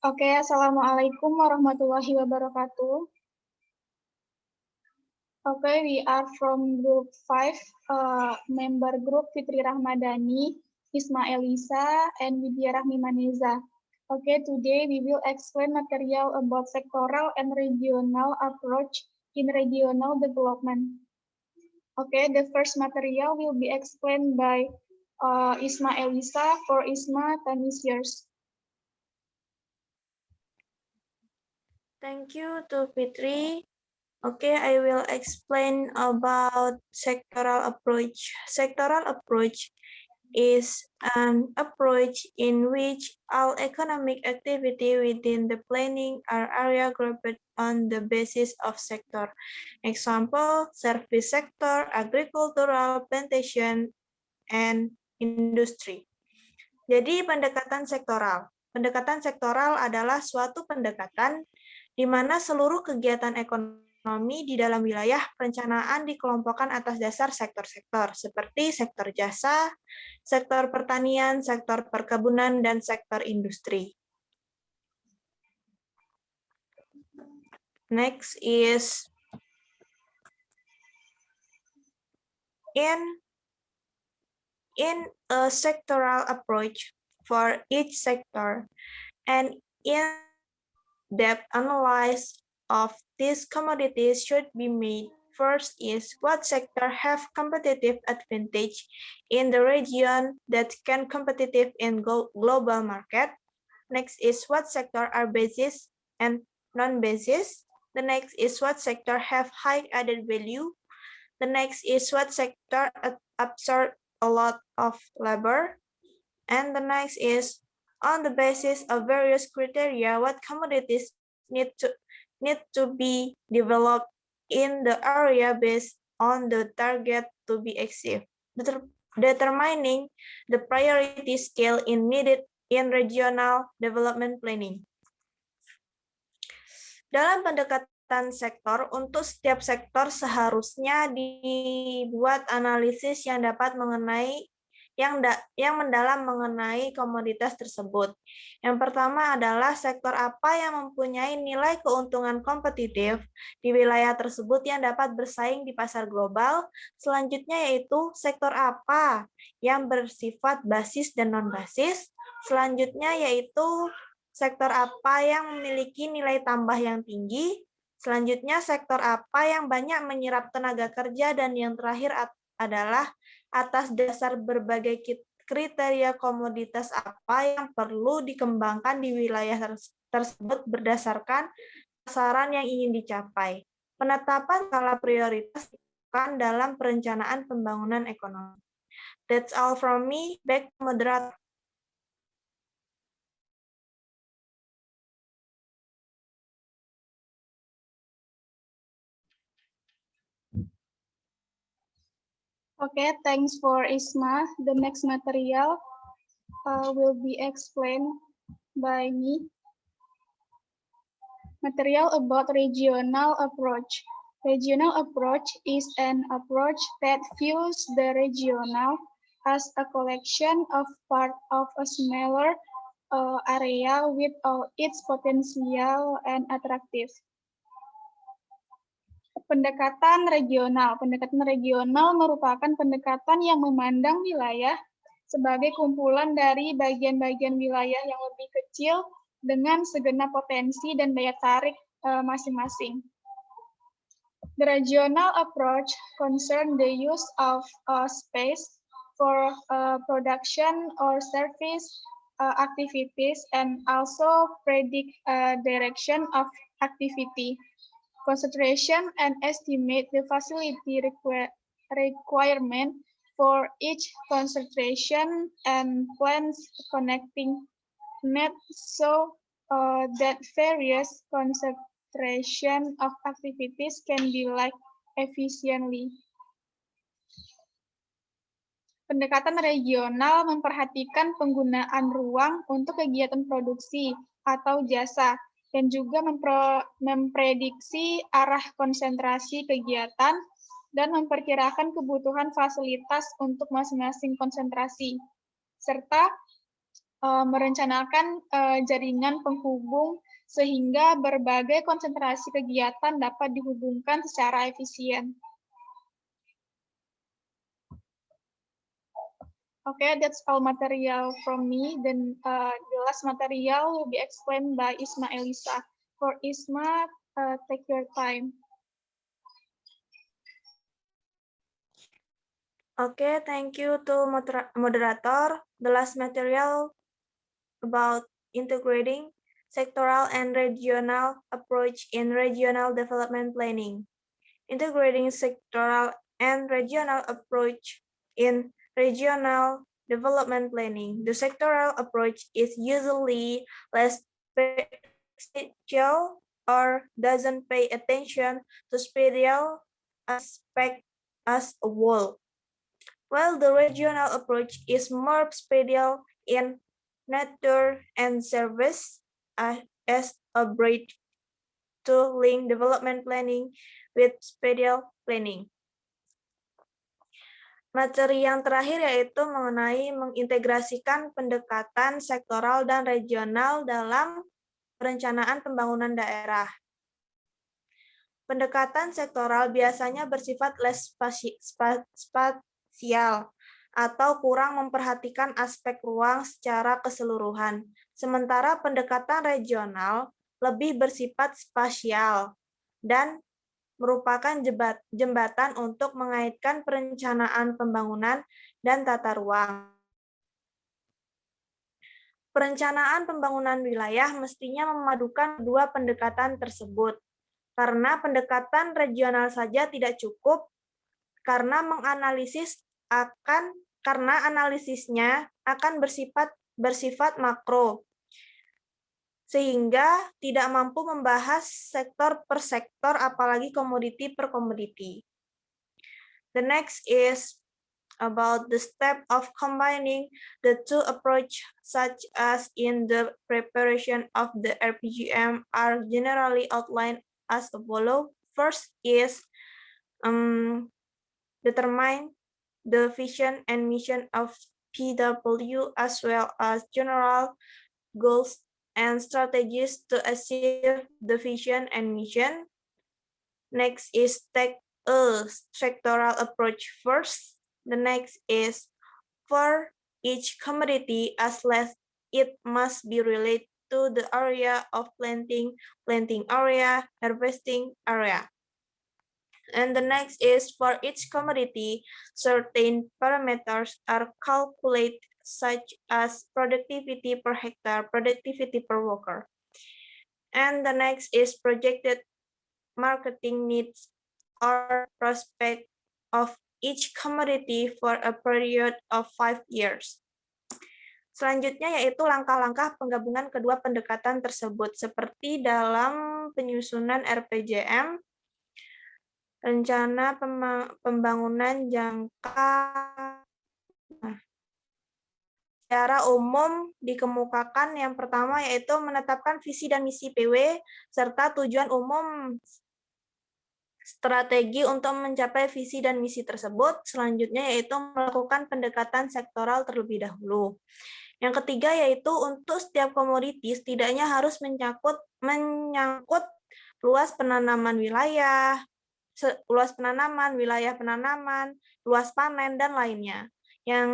Oke, Assalamualaikum warahmatullahi wabarakatuh. Okay, we are from group 5, member group Fitri Rahmadani, Isma Elisa, and Widya Rahmi Maneza. Okay, today we will explain material about sectoral and regional approach in regional development. Okay, the first material will be explained by Isma Elisa. For Isma, time is yours. Thank you to Fitri. Okay, I will explain about sectoral approach. Sectoral approach is an approach in which all economic activity within the planning are area grouped on the basis of sector. Example, service sector, agricultural, plantation, and industry. Jadi pendekatan sektoral. Pendekatan sektoral adalah suatu pendekatan di mana seluruh kegiatan ekonomi di dalam wilayah perencanaan dikelompokkan atas dasar sektor-sektor, seperti sektor jasa, sektor pertanian, sektor perkebunan, dan sektor industri. Next is in a sectoral approach for each sector, and in-depth analysis of these commodities should be made. First is what sector have competitive advantage in the region that can competitive in global market. Next is what sector are basis and non-basis. The next is what sector have high added value. The next is what sector absorb a lot of labor. And the next is on the basis of various criteria, what commodities need to be developed in the area based on the target to be achieved, determining the priority scale needed in regional development planning. Dalam pendekatan sektor, untuk setiap sektor seharusnya dibuat analisis yang dapat mengenai yang mendalam mengenai komoditas tersebut. Yang pertama adalah sektor apa yang mempunyai nilai keuntungan kompetitif di wilayah tersebut yang dapat bersaing di pasar global. Selanjutnya yaitu sektor apa yang bersifat basis dan non-basis. Selanjutnya yaitu sektor apa yang memiliki nilai tambah yang tinggi. Selanjutnya sektor apa yang banyak menyerap tenaga kerja, dan yang terakhir adalah atas dasar berbagai kriteria komoditas apa yang perlu dikembangkan di wilayah tersebut berdasarkan sasaran yang ingin dicapai. Penetapan skala prioritas dalam perencanaan pembangunan ekonomi. That's all from me. Back to moderator. Okay, thanks for Isma. The next material will be explained by me. Material about regional approach. Regional approach is an approach that views the regional as a collection of parts of a smaller area with all its potential and attractive. Pendekatan regional. Pendekatan regional merupakan pendekatan yang memandang wilayah sebagai kumpulan dari bagian-bagian wilayah yang lebih kecil dengan segenap potensi dan daya tarik masing-masing. The regional approach concerns the use of space for production or service activities and also predict direction of activity. Concentration and estimate the facility requirement for each concentration and plans connecting net so that various administration of activities can be like efficiently. Pendekatan regional memperhatikan penggunaan ruang untuk kegiatan produksi atau jasa, dan juga memprediksi arah konsentrasi kegiatan dan memperkirakan kebutuhan fasilitas untuk masing-masing konsentrasi, serta merencanakan jaringan penghubung sehingga berbagai konsentrasi kegiatan dapat dihubungkan secara efisien. Okay, that's all material from me. Then the last material will be explained by Isma Elisa. For Isma, take your time. Okay, thank you to moderator. The last material about integrating sectoral and regional approach in regional development planning. Integrating sectoral and regional approach in regional development planning. The sectoral approach is usually less spatial or doesn't pay attention to spatial aspect as a whole, while the regional approach is more spatial in nature and service as a bridge to link development planning with spatial planning. Materi yang terakhir yaitu mengenai mengintegrasikan pendekatan sektoral dan regional dalam perencanaan pembangunan daerah. Pendekatan sektoral biasanya bersifat less spasial atau kurang memperhatikan aspek ruang secara keseluruhan. Sementara pendekatan regional lebih bersifat spasial dan merupakan jembatan untuk mengaitkan perencanaan pembangunan dan tata ruang. Perencanaan pembangunan wilayah mestinya memadukan dua pendekatan tersebut, karena pendekatan regional saja tidak cukup, karena analisisnya akan bersifat makro, sehingga tidak mampu membahas sektor per sektor, apalagi komoditi per komoditi. The next is about the step of combining the two approach, such as in the preparation of the RPGM, are generally outlined as follows. First is determine the vision and mission of PW as well as general goals and strategies to achieve the vision and mission. Next is take a sectoral approach first. The next is for each commodity as less it must be related to the area of planting area, harvesting area. And the next is for each commodity, certain parameters are calculated such as productivity per hectare, productivity per worker. And the next is projected marketing needs or prospect of each commodity for a period of 5 years. Selanjutnya yaitu langkah-langkah penggabungan kedua pendekatan tersebut seperti dalam penyusunan RPJM, rencana pembangunan jangka. Secara umum dikemukakan yang pertama yaitu menetapkan visi dan misi PW serta tujuan umum strategi untuk mencapai visi dan misi tersebut. Selanjutnya yaitu melakukan pendekatan sektoral terlebih dahulu. Yang ketiga yaitu untuk setiap komoditi setidaknya harus menyangkut luas penanaman wilayah, wilayah penanaman, luas panen, dan lainnya. Yang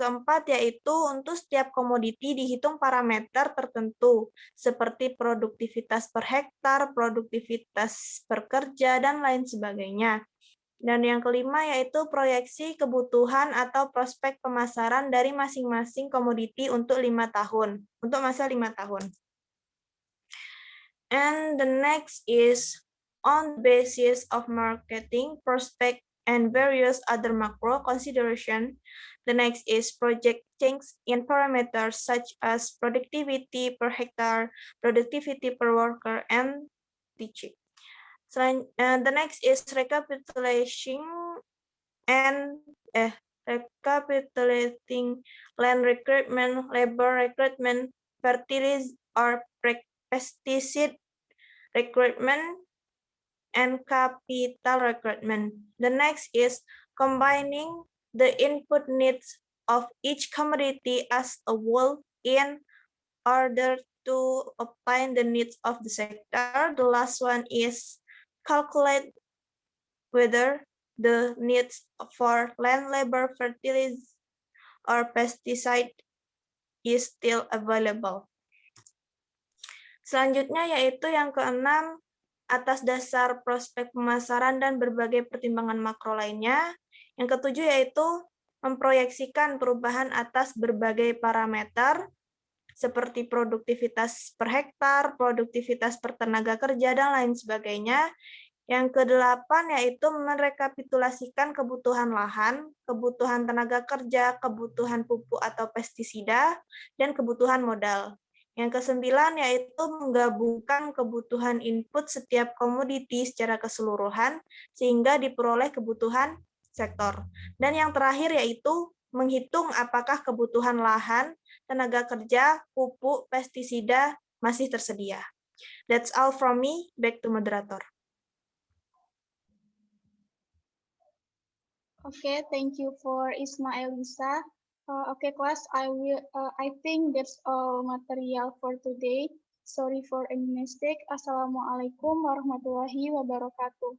keempat yaitu untuk setiap komoditi dihitung parameter tertentu seperti produktivitas per hektar, produktivitas per kerja, dan lain sebagainya. Dan yang kelima yaitu proyeksi kebutuhan atau prospek pemasaran dari masing-masing komoditi untuk 5 tahun, untuk masa 5 tahun. And the next is on the basis of marketing prospect and various other macro consideration. The next is project change in parameters such as productivity per hectare, productivity per worker, and teaching. The next is recapitulating land recruitment, labor recruitment, fertilizer or pesticide recruitment, and capital recruitment. The next is combining the input needs of each commodity as a whole in order to obtain the needs of the sector. The last one is calculate whether the needs for land, labor, fertilizer, or pesticide is still available. Selanjutnya yaitu yang keenam, atas dasar prospek pemasaran dan berbagai pertimbangan makro lainnya. Yang ketujuh yaitu memproyeksikan perubahan atas berbagai parameter seperti produktivitas per hektar, produktivitas per tenaga kerja, dan lain sebagainya. Yang kedelapan yaitu merekapitulasikan kebutuhan lahan, kebutuhan tenaga kerja, kebutuhan pupuk atau pestisida, dan kebutuhan modal. Yang kesembilan yaitu menggabungkan kebutuhan input setiap komoditi secara keseluruhan sehingga diperoleh kebutuhan sektor. Dan yang terakhir yaitu menghitung apakah kebutuhan lahan, tenaga kerja, pupuk, pestisida masih tersedia. That's all from me. Back to moderator. Okay, thank you for Isma Elisa. Okay, class, I think that's all material for today. Sorry for any mistake. Assalamualaikum warahmatullahi wabarakatuh.